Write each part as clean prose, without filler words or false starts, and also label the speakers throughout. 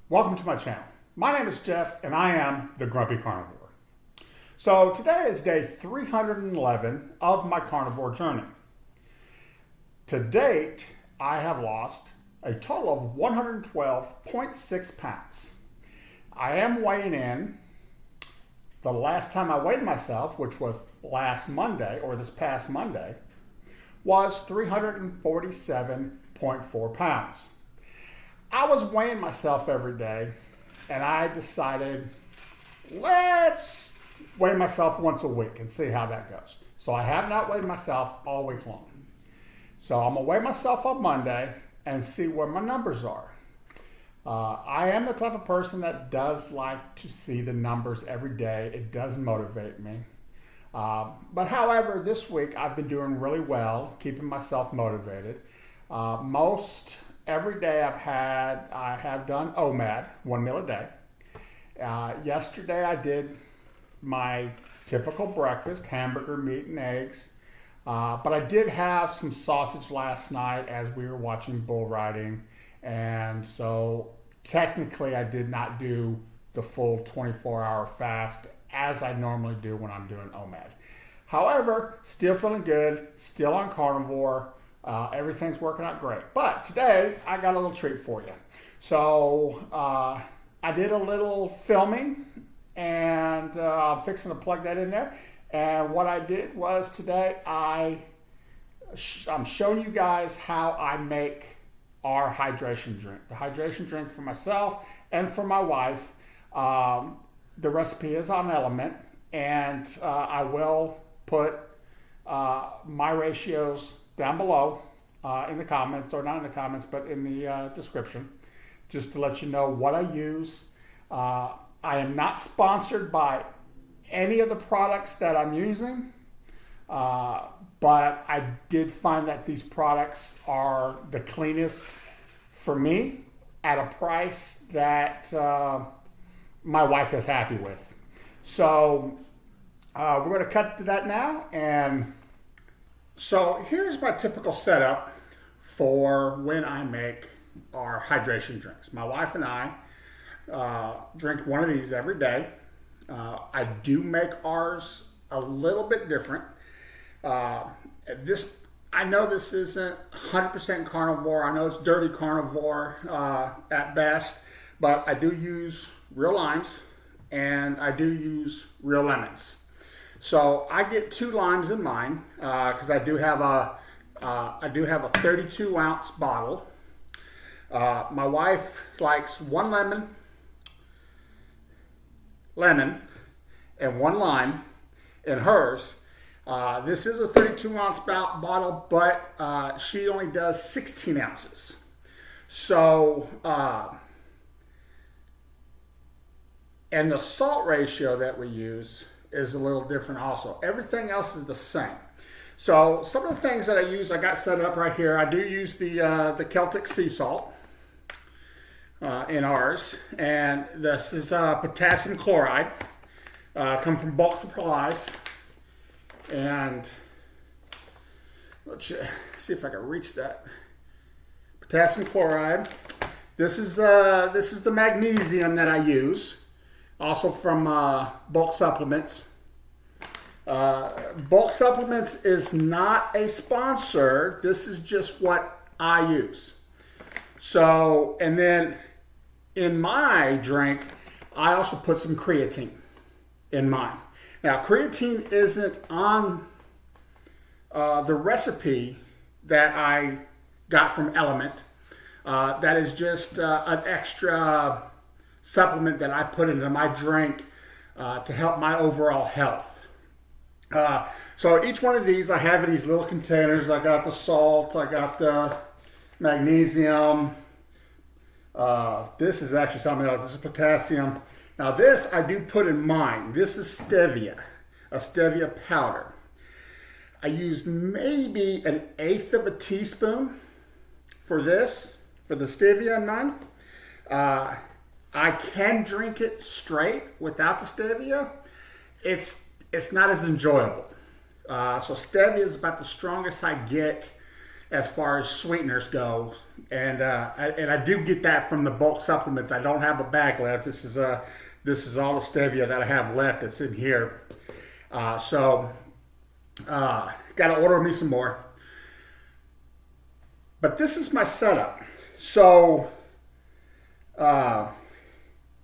Speaker 1: Welcome to my channel. My name is Jeff and I am the Grumpy Carnivore. So today is day 311 of my carnivore journey. To date, I have lost a total of 112.6 pounds. I am weighing in. The last time I weighed myself, which was last Monday or this past Monday, was 347.4 pounds. I was weighing myself every day and I decided, let's weigh myself once a week and see how that goes. So I have not weighed myself all week long. So I'm gonna weigh myself on Monday and see where my numbers are. I am the type of person that does like to see the numbers every day. It does motivate me. But however, this week I've been doing really well, keeping myself motivated. Most every day I have done OMAD, 1 meal a day. Yesterday I did my typical breakfast, hamburger, meat, and eggs. But I did have some sausage last night as we were watching bull riding. And so technically I did not do the full 24-hour fast as I normally do when I'm doing OMAD. However, still feeling good, still on carnivore. Everything's working out great. But today, I got a little treat for you. So, I did a little filming, and I'm fixing to plug that in there. And what I did was today, I'm showing you guys how I make our hydration drink. The hydration drink for myself and for my wife. The recipe is on Element, and I will put my ratios down below in the comments, or not in the comments, but in the description, just to let you know what I use. I am not sponsored by any of the products that I'm using, but I did find that these products are the cleanest for me at a price that my wife is happy with. So we're going to cut to that now. And so here's my typical setup for when I make our hydration drinks. My wife and I drink one of these every day. I do make ours a little bit different. I know this isn't 100% carnivore. I know it's dirty carnivore at best, but I do use real limes and I do use real lemons. So I get 2 limes in mine because I do have a 32-ounce bottle. My wife likes 1 lemon, and 1 lime in hers. This is a 32-ounce bottle, but she only does 16 ounces. So, and the salt ratio that we use is a little different also. Everything else is the same. So some of the things that I use, I got set up right here. I do use the Celtic Sea Salt in ours, and this is Potassium Chloride. Come from bulk supplies, and let's see if I can reach that. Potassium Chloride. This is the magnesium that I use. Also from Bulk Supplements. Bulk Supplements is not a sponsor. This is just what I use. So, and then in my drink, I also put some creatine in mine. Now, creatine isn't on the recipe that I got from Element. That is just an extra supplement that I put into my drink to help my overall health. So each one of these I have in these little containers. I got the salt, I got the magnesium. This is actually something else. This is potassium. Now this I do put in mine. This is Stevia, a Stevia powder. I use maybe 1/8 of a teaspoon for this, for the Stevia in mine. I can drink it straight without the Stevia. It's not as enjoyable. So Stevia is about the strongest I get as far as sweeteners go. And I do get that from the bulk supplements. I don't have a bag left. This is all the stevia that I have left that's in here. So got to order me some more. But this is my setup. So I'm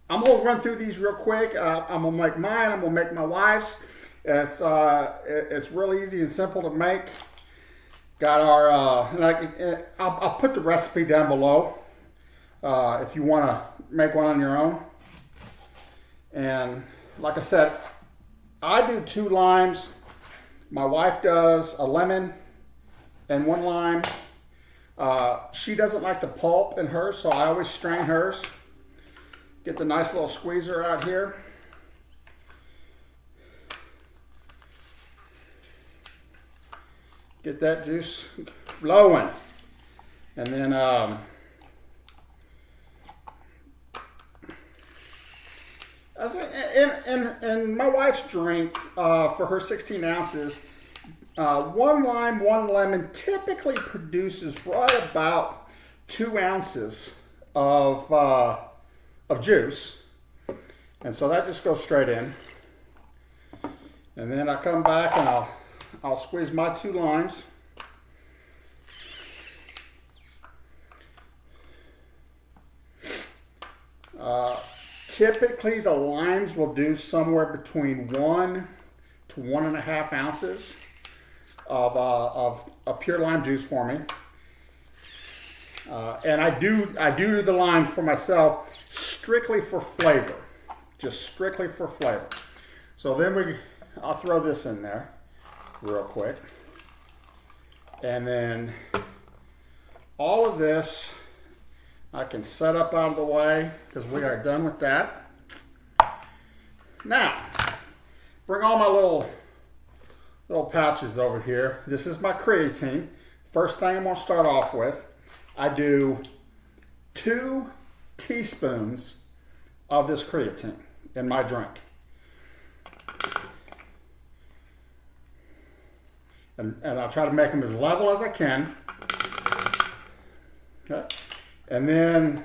Speaker 1: going to run through these real quick. I'm going to make mine. I'm going to make my wife's. It's real easy and simple to make. Got our, I'll put the recipe down below if you want to make one on your own. And like I said, I do 2 limes. My wife does a lemon and 1 lime. She doesn't like the pulp in hers, so I always strain hers. Get the nice little squeezer out here. Get that juice flowing. And then I think in my wife's drink for her 16 ounces, 1 lime, 1 lemon typically produces right about 2 ounces of juice. And so that just goes straight in. And then I come back and I'll squeeze my 2 limes. Typically the limes will do somewhere between 1 to 1.5 ounces of a pure lime juice for me. And I do the lime for myself strictly for flavor. Just strictly for flavor. So then I'll throw this in there real quick. And then all of this I can set up out of the way because we are done with that. Now, bring all my little pouches over here. This is my creatine. First thing I'm going to start off with, I do 2 teaspoons of this creatine in my drink. And I'll try to make them as level as I can. Okay. And then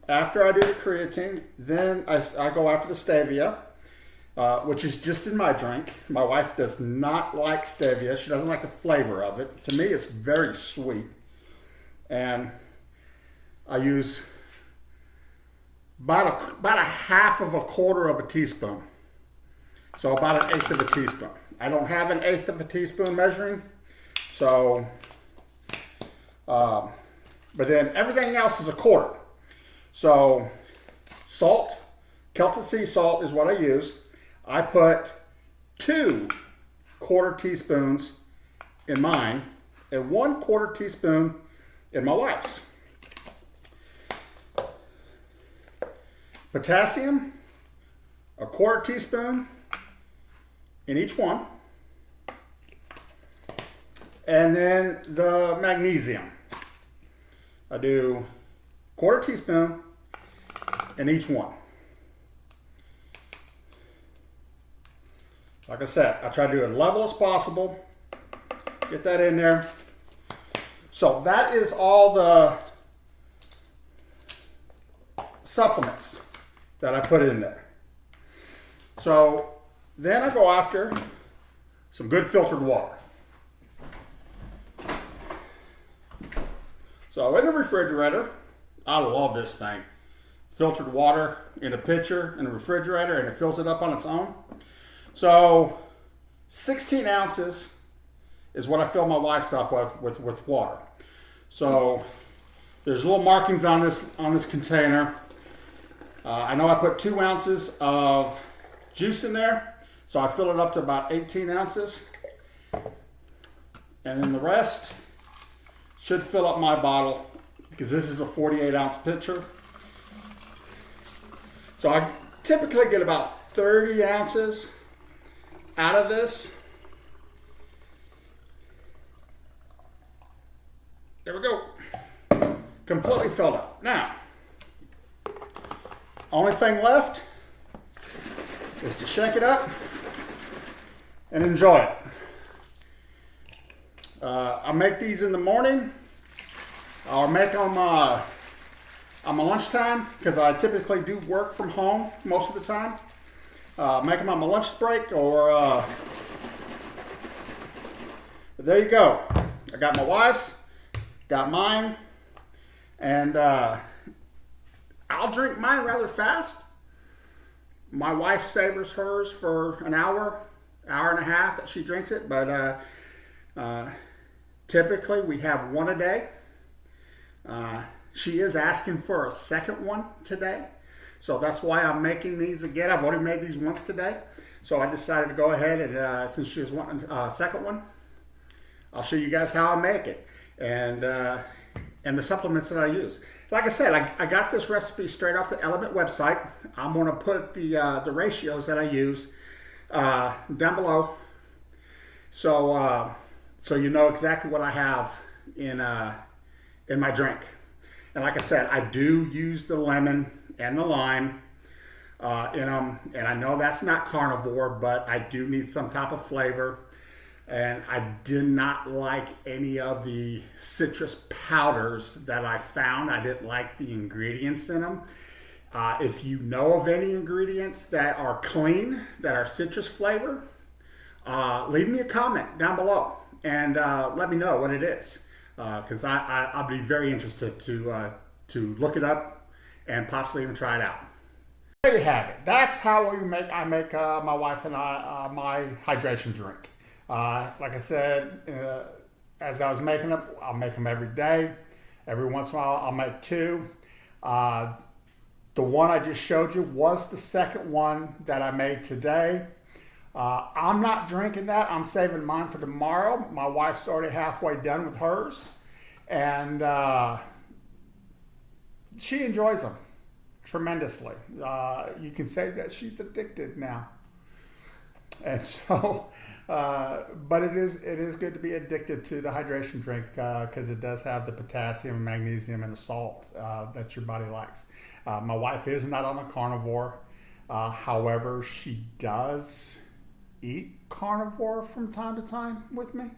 Speaker 1: after I do the creatine, then I go after the stevia, which is just in my drink. My wife does not like stevia. She doesn't like the flavor of it. To me, it's very sweet. And I use about a half of a quarter of a teaspoon. So about 1/8 of a teaspoon. I don't have 1/8 of a teaspoon measuring. So, but then everything else is a quarter. So salt, Celtic Sea Salt is what I use. I put 2 1/4 teaspoons in mine and 1/4 teaspoon in my wife's. Potassium, 1/4 teaspoon in each one. And then the magnesium. I do 1/4 teaspoon in each one. Like I said, I try to do it level as possible. Get that in there. So that is all the supplements that I put in there. So then I go after some good filtered water. So in the refrigerator, I love this thing. Filtered water in a pitcher in the refrigerator, and it fills it up on its own. So 16 ounces is what I fill my wife's up with water. So there's little markings on this container. I know I put 2 ounces of juice in there, so I fill it up to about 18 ounces. And then the rest should fill up my bottle because this is a 48 ounce pitcher. So I typically get about 30 ounces out of this. There we go. Completely filled up. Now, only thing left is to shake it up and enjoy it. I make these in the morning I'll make them on my lunchtime because I typically do work from home most of the time. Make them on my lunch break or there you go. I got my wife's, got mine, and I'll drink mine rather fast. My wife savors hers for an hour and a half that she drinks it, but typically we have one a day. She is asking for a second one today, so that's why I'm making these again. I've already made these once today, so I decided to go ahead and since she was wanting a second one, I'll show you guys how I make it and the supplements that I use. Like I said, I got this recipe straight off the Element website. I'm going to put the ratios that I use down below, so you know exactly what I have in my drink. And like I said, I do use the lemon and the lime in them, and I know that's not carnivore, but I do need some type of flavor. And I did not like any of the citrus powders that I found. I didn't like the ingredients in them. If you know of any ingredients that are clean, that are citrus flavor, leave me a comment down below and let me know what it is. Because I'll be very interested to look it up and possibly even try it out. There you have it. That's how I make my wife and I my hydration drink. Like I said, as I was making them, I'll make them every day. Every once in a while, I'll make two. The one I just showed you was the second one that I made today. I'm not drinking that. I'm saving mine for tomorrow. My wife's already halfway done with hers, and she enjoys them tremendously. You can say that she's addicted now, and so. But it is good to be addicted to the hydration drink because it does have the potassium and magnesium and the salt that your body likes. My wife is not on a carnivore. However, she does eat carnivore from time to time with me.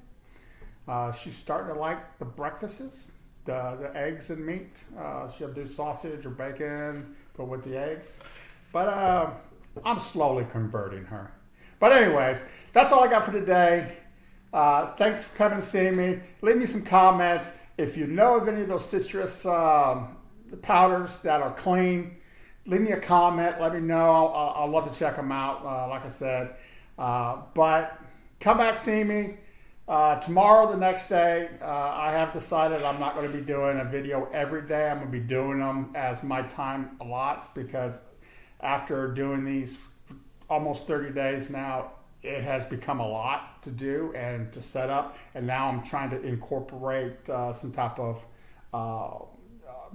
Speaker 1: She's starting to like the breakfasts, the eggs and meat. She'll do sausage or bacon, but with the eggs. But I'm slowly converting her. But anyways, that's all I got for today. Thanks for coming and seeing me. Leave me some comments. If you know of any of those citrus powders that are clean, leave me a comment. Let me know. I'll love to check them out, like I said. But come back, see me. Tomorrow, the next day, I have decided I'm not going to be doing a video every day. I'm going to be doing them as my time allots because after doing these almost 30 days now, it has become a lot to do and to set up, and now I'm trying to incorporate some type of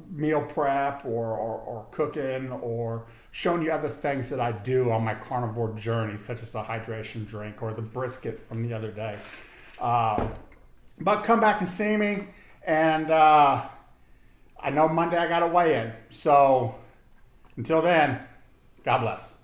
Speaker 1: meal prep or cooking or showing you other things that I do on my carnivore journey, such as the hydration drink or the brisket from the other day. But come back and see me, and I know Monday I got to weigh in, so until then, God bless.